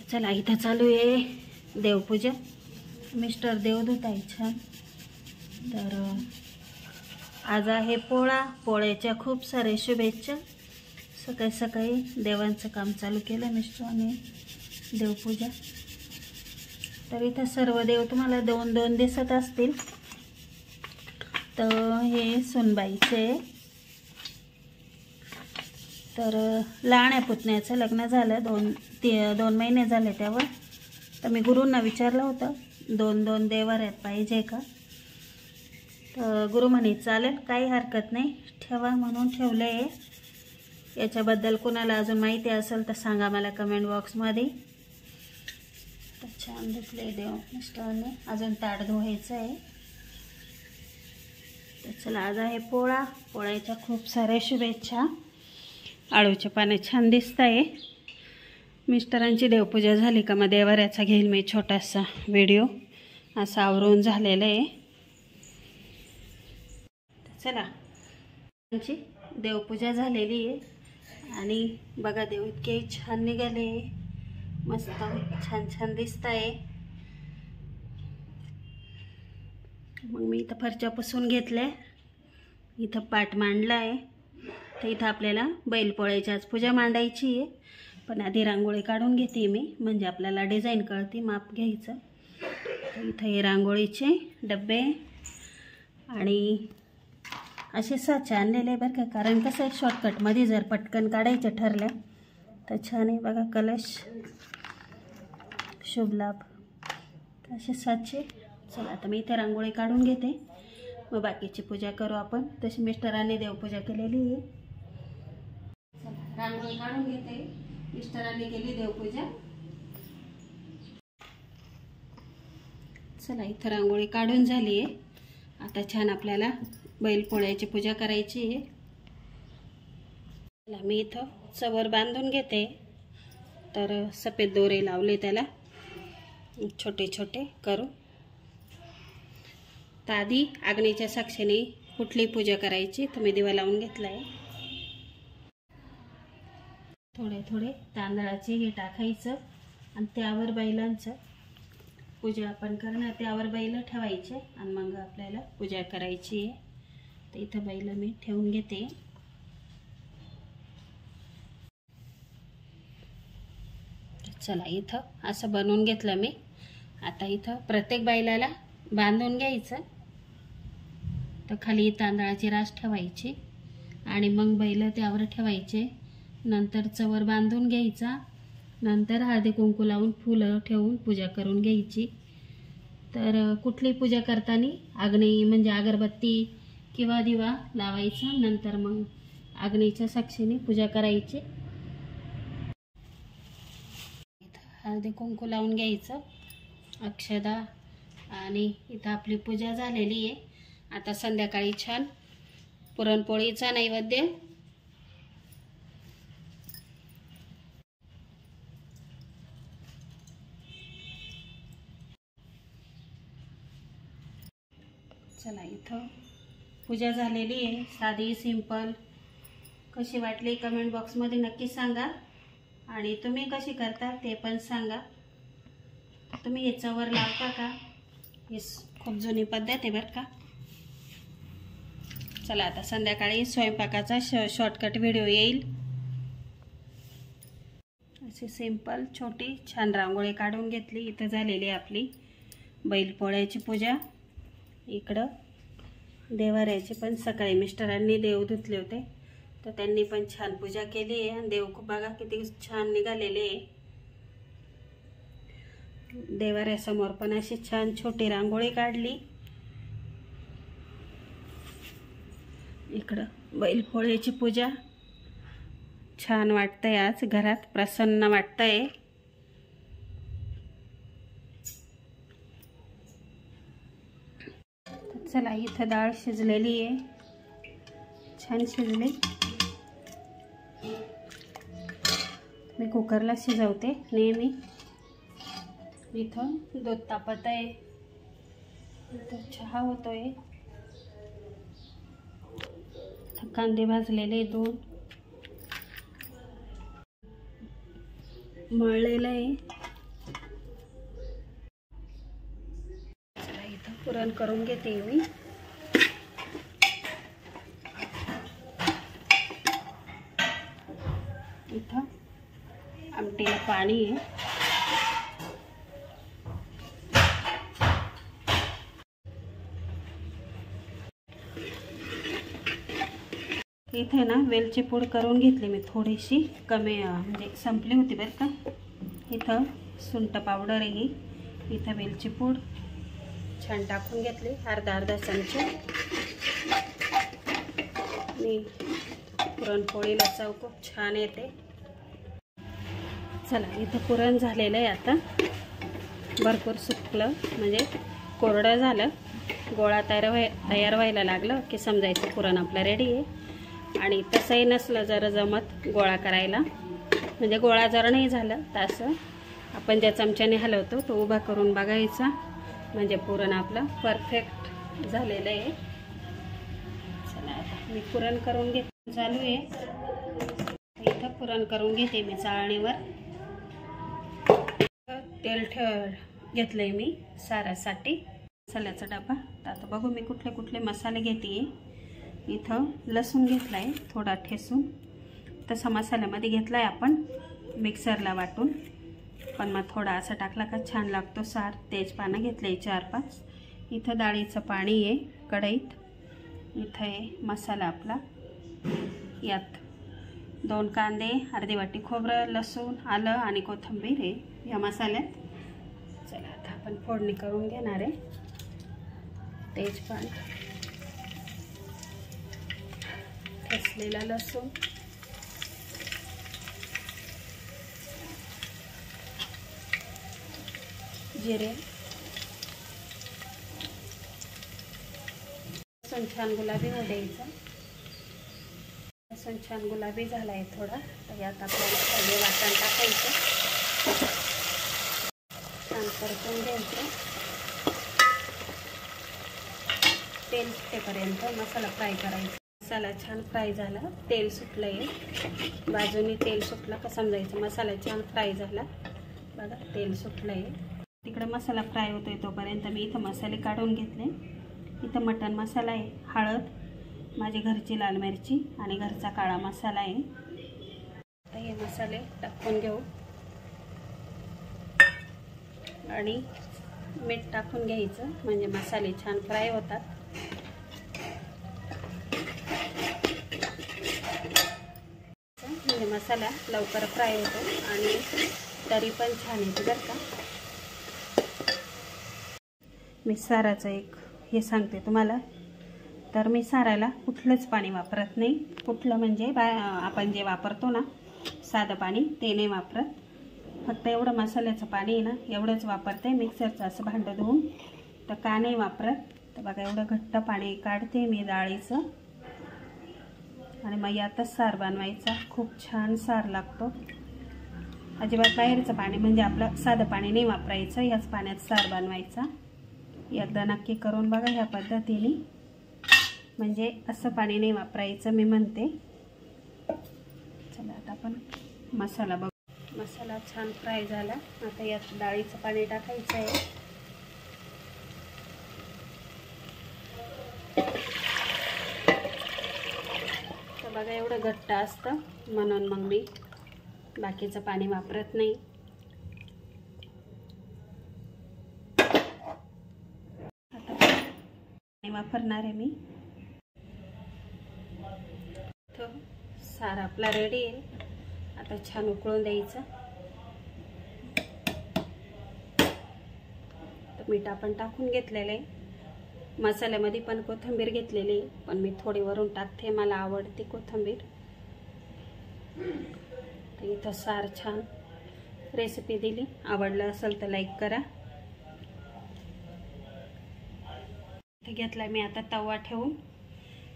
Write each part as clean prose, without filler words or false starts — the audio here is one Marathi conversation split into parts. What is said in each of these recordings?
चला इथं चालू आहे देवपूजा. मिस्टर देवदूत आहे छान. तर आज आहे पोळा. पोळ्याच्या खूप साऱ्या शुभेच्छा. सकाळी सकाळी देवांचं काम चालू केलं मिस्टरांनी, देवपूजा. तर इथं सर्व देव तुम्हाला दोन दोन दिसत असतील. तर हे सुनबाईचे. तर लहान्या पुतण्याचं लग्न झालं, 2 महिने झाले त्यावर. तर मी गुरूंना विचारलं होतं 2 देवाऱ्यात पाहिजे का. तर गुरु म्हणे चालेल, काही हरकत नाही, ठेवा, म्हणून ठेवलं आहे. याच्याबद्दल कोणाला अजून माहिती असेल तर सांगा मला कमेंट बॉक्समध्ये. तर छान धुतले देव मिस्टरांनी. अजून ताट धुवायचं आहे. तर चला आज आहे पोळा. पोळ्याच्या खूप साऱ्या शुभेच्छा. आळूचे पाने छान दिसत आहे. मिस्टरांची देवपूजा झाली का मग देवाऱ्याचा घेईल मी छोटासा व्हिडिओ. असं आवरून झालेलं आहे. चला त्यांची देवपूजा झालेली आहे. आणि बघा देव इतके छान निघाले, मस्त छान छान दिसत आहे. मग मी इथं फरच्या पुसून घेतल्या. इथं पाट मांडला आहे. तर इथं आपल्याला बैलपोळ्याची आज पूजा मांडायची आहे. पण आधी रांगोळी काढून घेते मी, म्हणजे आपल्याला डिझाईन कळते, माप घ्यायचं. तर इथं हे रांगोळीचे डबे आणि असे साचे आणलेले बरं का. कारण कसं आहे शॉर्टकटमध्ये जर पटकन काढायचं ठरलं तर छान आहे. बघा कलश, शुभलाभ, असे साचे. चला आता मी इथे रांगोळी काढून घेते, मग बाकीची पूजा करू आपण. तशी मिस्टरांनी देवपूजा केलेली आहे. रांगोळी काढून घेते. मिस्टरांनी केली देवपूजा. चला इथं रांगोळी काढून झाली आहे. आता छान आपल्याला बैलपोळ्याची पूजा करायची आहे. चला मी इथं चवर बांधून घेते. तर सफेद दोरे लावले त्याला छोटे छोटे करून. तर आधी अग्नीच्या साक्षीने कुठली पूजा करायची तर मी दिवा लावून घेतला आहे. थोडे थोडे तांदळाचे हे टाकायचं आणि त्यावर बैलांचं पूजा आपण करणार. त्यावर बैल ठेवायचे आणि मग आपल्याला पूजा करायची आहे. तर इथं बैल मी ठेवून घेते. चला इथं असं बनवून घेतलं मी. आता इथं प्रत्येक बैलाला बांधून घ्यायचं. तर खाली तांदळाची रास ठेवायची आणि मग बैल त्यावर ठेवायचे. नंतर चवर बांधून घ्यायचा. नंतर हळदी कुंकू लावून फुलं ठेवून पूजा करून घ्यायची. तर कुठली पूजा करताना अग्नी म्हणजे अगरबत्ती किंवा दिवा लावायचा. नंतर मग अग्नीच्या साक्षीने पूजा करायची. हळदी कुंकू लावून घ्यायचं, अक्षदा. आणि इथं आपली पूजा झालेली आहे. आता संध्याकाळी छान पुरणपोळीचा नैवेद्य. चला इथं पूजा झालेली आहे. साधी सिंपल. कशी वाटली कमेंट बॉक्समध्ये नक्की सांगा. आणि तुम्ही कशी करता ते पण सांगा. तुम्ही हे चवर लावता का? ही खूप जुनी पद्धत आहे बरं का. चला आता संध्याकाळी स्वयंपाकाचा शॉर्टकट व्हिडिओ येईल. अशी सिंपल छोटी छान रांगोळी काढून घेतली. इथं झालेली आपली बैलपोळ्याची पूजा. इकडं देवाऱ्याची पण सकाळी मिस्टरांनी देव धुतले होते तर त्यांनी पण छान पूजा केली आहे. आणि देव बघा किती छान निघालेले आहे. देवाऱ्यासमोर पण अशी छान छोटी रांगोळी काढली. इकडं बैलपोळ्याची पूजा. छान वाटतंय, आज घरात प्रसन्न वाटतंय. चला इथं डाळ शिजलेली आहे, छान शिजली. मी कुकरला शिजवते नेहमी. इथं दूध तापत आहे. इथं चहा होतोय. कांदे भाजलेले, दूध मळलेलं आहे. पुरण करून घेते मी. इथं आमटीला पाणी आहे. इथे ना वेलची पूड करून घेतली मी थोडीशी, कमी म्हणजे संपली होती बरं का. इथं सुंठ पावडर आहे ही. इथं वेलची पूड छान टाकून घेतली, अर्धा चमचे. आणि पुरणपोळीला चव खूप छान येते. चला इथं पुरण झालेलं आहे. आता भरपूर सुकलं म्हणजे कोरडं झालं, गोळा तयार व्हायला लागलं की समजायचं पुरण आपलं रेडी आहे. आणि तसंही नसलं जर जमत गोळा करायला, म्हणजे गोळा जर नाही झालं तर असं आपण ज्या चमच्याने हलवतो तो उभा करून बघायचा, म्हणजे पुरण आपलं परफेक्ट झालेलं आहे. चला आता मी पुरण करून घेते. चालू आहे. इथं पुरण करून घेते मी चाळणीवर. तेल घेतलंय मी सारासाठी, मसाल्याचा डबा. तर आता बघू मी कुठले कुठले मसाले घेते. इथं लसूण घेतलाय थोडा ठेसून, तसा मसाल्यामध्ये घेतलाय आपण मिक्सरला वाटून, पण मग थोडा असा टाकला का छान लागतो सार. तेजपानं घेतले 4-5. इथं डाळीचं पाणी आहे कढईत. इथं आहे मसाला आपला. यात 2 कांदे, अर्धी वाटी खोबरं, लसूण, आलं आणि कोथिंबीर आहे या मसाल्यात. चला आता आपण फोडणी करून घेणार आहे. तेजपान, ठेचलेला लसूण, जिरे, लसूण छान गुलाबी होऊ द्यायचा. लसूण छान गुलाबी झाला आहे थोडा, तर यात आपल्याला सगळे वाटण टाकायचं, छान परतून घ्यायचं. तेल सुटेपर्यंत मसाला फ्राय करायचा. मसाला छान फ्राय झाला, तेल सुटलं आहे. बाजूनी तेल सुटलं का समजायचं मसाला छान फ्राय झाला. बघा तेल सुटलं आहे. तिकडे मसाला फ्राय होतोय तोपर्यंत मी इथं मसाले काढून घेतले. इथं मटण मसाला आहे, हळद, माझी घरची लाल मिरची आणि घरचा काळा मसाला आहे. आता हे मसाले टाकून घेऊ आणि मीठ टाकून घ्यायचं, म्हणजे मसाले छान फ्राय होतात. म्हणजे मसाला लवकर फ्राय होतो आणि तरी पण छान येते बरं का. मी साराचं एक हे सांगते तुम्हाला. तर मी साराला कुठलंच पाणी वापरत नाही. कुठलं म्हणजे आपण जे वापरतो ना साधं पाणी ते नाही वापरत. फक्त एवढं मसाल्याचं पाणी आहे ना एवढंच वापरते. मिक्सरचं असं भांडं धुवून तर का नाही वापरत. तर बघा एवढं घट्ट पाणी काढते मी डाळीचं आणि मग यातच सार बनवायचा. खूप छान सार लागतो. अजिबात बाहेरचं पाणी म्हणजे आपलं साधं पाणी नाही वापरायचं, याच पाण्यात सार बनवायचा. एकदा नक्की करून बघा ह्या पद्धतीने, म्हणजे असं पाणी नाही वापरायचं मी म्हणते. चला आता आपण मसाला बघू. मसाला छान फ्राय झाला. आता यात डाळीचं पाणी टाकायचं आहे. तर बघा एवढं घट्ट असतं म्हणून मग मी बाकीचं पाणी वापरत नाही. आता पाणी वापरणार आहे मी. तर सार आपला रेडी आहे. आता छान उकळून द्यायचं. तर मीठ आपण टाकून घेतलेलं आहे. मसाल्यामध्ये पण कोथिंबीर घेतलेली आहे, पण मी थोडी वरून टाकते, मला आवडते कोथिंबीर. तर इथं सार छान रेसिपी दिली. आवडलं असेल तर लाईक करा. इथे घेतला मी आता तवा ठेवून.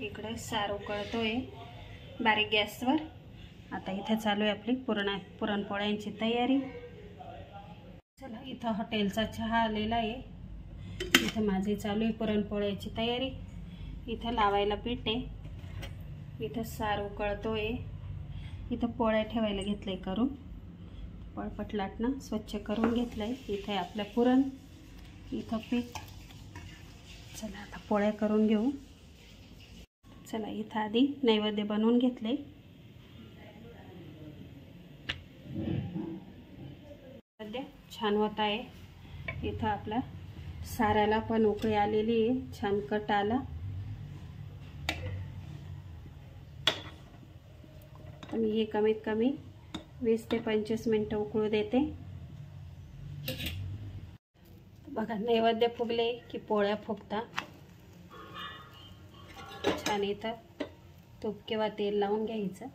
इकडे सार उकळतोय बारीक गॅसवर. आता इथे चालू आहे आपली पुरणपोळ्यांची तयारी. चला इथं हॉटेलचा चहा आलेला आहे. इथं माझी चालू आहे पुरणपोळ्याची तयारी. इथं लावायला पीठ आहे. इथं सार उकळतोय. इथं पोळ्या ठेवायला घेतलंय करून. पळपट लाटणं स्वच्छ करून घेतलंय. इथे आपलं पुरण, इथं पीठ चला आता पोळ्या करून घेऊ. चला इथं आधी नैवेद्य बनवून घेतले. सध्या छान होत आहे. इथं आपला साराला पण उकळी आलेली आहे, छान कट आला. मी हे कमीत कमी 20 ते 25 मिनिटं उकळू देते. बघा नैवेद्य फुगले की पोळ्या फुगतात. छान इथं तूप किंवा तेल लावून घ्यायचं.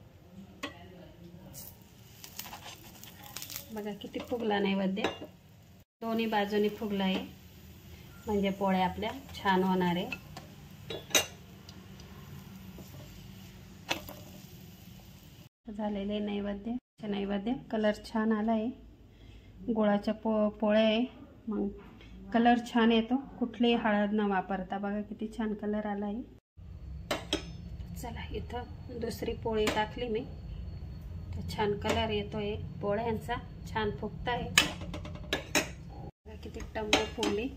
बघा किती फुगला नैवेद्य, दोन्ही बाजूनी फुगला आहे, म्हणजे पोळ्या आपल्या छान होणार आहे. झालेले नैवेद्य कलर छान आला आहे. गुळाच्या पोळ्या आहे, मग कलर छान येतो, कुठलीही हळद न वापरता. बघा किती छान कलर आला आहे. चला इथं दुसरी पोळी टाकली मी, तर छान कलर येतोय पोळ्यांचा, छान फुगता आहे. किती टम्म फुगली.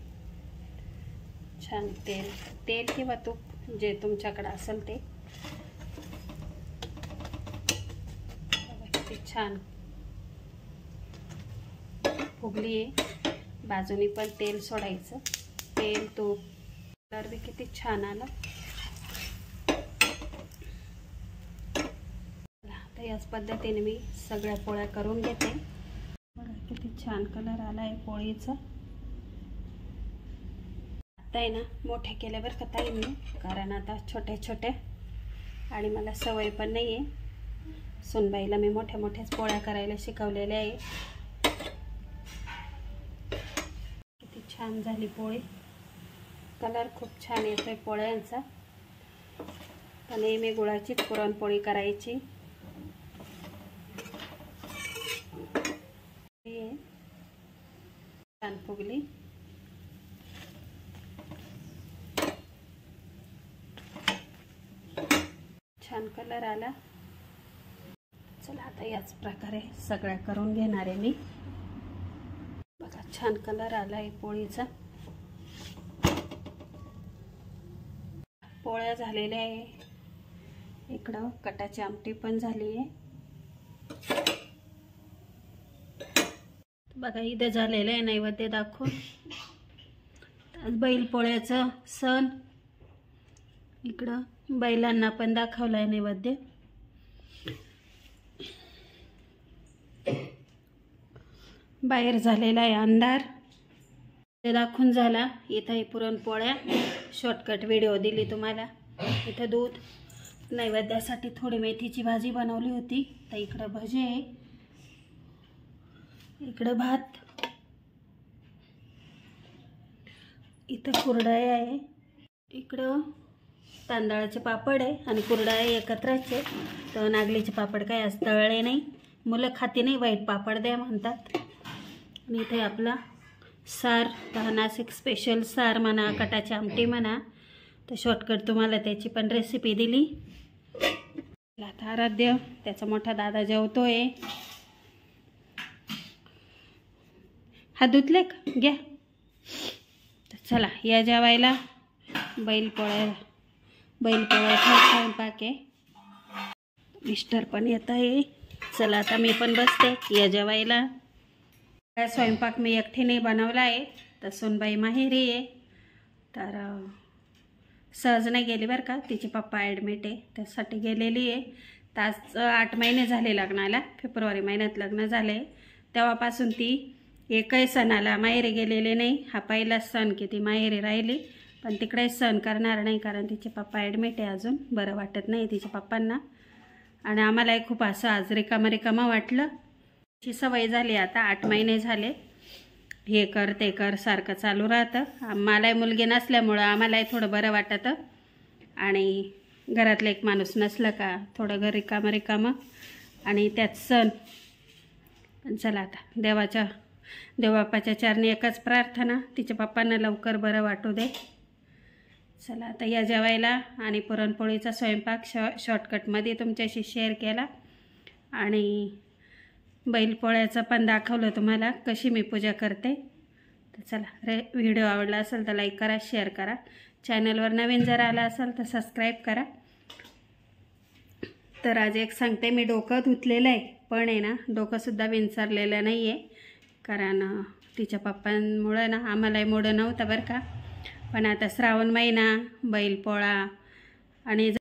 छान तेल किंवा तूप जे तुमच्याकडे असेल ते. किती छान फुगली आहे. बाजूनी पण तेल सोडायचं, तेल तूप. कलर बी किती छान आला. तर याच पद्धतीने मी सगळ्या पोळ्या करून घेते. बघा किती छान कलर आला आहे पोळीचा. आता आहे ना मोठ्या केल्या बरं का ताई मी, कारण आता छोट्या आणि मला सवय पण नाही आहे. सुनबाईला मी मोठ्याच पोळ्या करायला शिकवलेल्या आहे. किती छान झाली पोळी, कलर खूप छान येतोय पोळ्यांचा. तर नेहमी गुळाची पुरणपोळी करायची. छान फुगली. छान कलर आला. चला आता याच प्रकारे सगळ्या करून घेणार आहे मी. बघा छान कलर आला आहे पोळीचा. पोळ्या झालेल्या आहे. इकडं कटाची आमटी पण झाली आहे. बघा इथं झालेलं आहे नैवेद्य दाखवून. आज बैल पोळ्याचा सण, इकडं बैलांना पण दाखवलाय नैवेद्य. बाहेर झालेला आहे अंधार, ते दाखवून झाला. इथं ही पुरणपोळ्या शॉर्टकट व्हिडिओ दिली तुम्हाला. इथं दूध, नैवेद्यासाठी थोडी मेथीची भाजी बनवली होती. तर इकडं भजी आहे, इकडं भात, इथं कुरडया आहे, इकडं तांदळाचे पापड आहे आणि कुरडया एकत्रच आहे. तर नागलीचे पापड काय आज तळले नाही, मुलं खाती नाही, वाईट पापड द्या म्हणतात. आणि इथे आपला सार, नाशिक स्पेशल सार म्हणा, कटाची आमटी म्हणा. तर शॉर्टकट तुम्हाला त्याची पण रेसिपी दिली. आता आराध्य त्याचा मोठा दादा जेवतोय. हात धुतले का? घ्या. तर चला या जेवायला. बैलपोळ्या स्वयंपाक आहे. मिस्टर पण येत आहे. चला आता मी पण बसते या जेवायला. स्वयंपाक मी एकटीने बनवला आहे. तर सुनबाई माहेरी आहे, तर सहज नाही गेली बरं का, तिचे पप्पा ॲडमिट आहे त्यासाठी गेलेली आहे. तर आज 8 महिने झाले लग्नाला, फेब्रुवारी महिन्यात लग्न झाले. तेव्हापासून ती एकही सणाला माहेरी गेलेले नाही. हा पहिलाच सण की ती माहेरी राहिली, पण तिकडे सण करणार नाही कारण तिचे पप्पा ॲडमिट आहे, अजून बरं वाटत नाही तिच्या पप्पांना. आणि आम्हालाही खूप असं आज रिकामं वाटलं. ची सवय झाली आता, 8 महिने झाले. हे कर ते कर सारखं चालू राहतं. मलाही मुलगी नसल्यामुळं आम्हालाही थोडं बरं वाटतं. आणि घरातलं एक माणूस नसलं का थोडं घर रिकामं आणि त्यात सण. पण चला आता देवबापाच्या चरणी एकच प्रार्थना, तिच्या पप्पांना लवकर बरं वाटू दे. चला आता या जेवायला. आणि पुरणपोळीचा स्वयंपाक शॉर्टकटमध्ये तुमच्याशी शेअर केला. आणि बैलपोळ्याचं पण दाखवलं तुम्हाला कशी मी पूजा करते. तर चला व्हिडिओ आवडला असेल तर लाईक करा, शेअर करा. चॅनलवर नवीन जर आला असाल तर सबस्क्राईब करा. तर आज एक सांगते, मी डोकं धुतलेलं आहे पण आहे ना डोकंसुद्धा विंचरलेलं नाही आहे, कारण तिच्या पप्पांमुळं ना आम्हालाही मोडं नव्हतं बरं का. पण आता श्रावण महिना, बैलपोळा आणि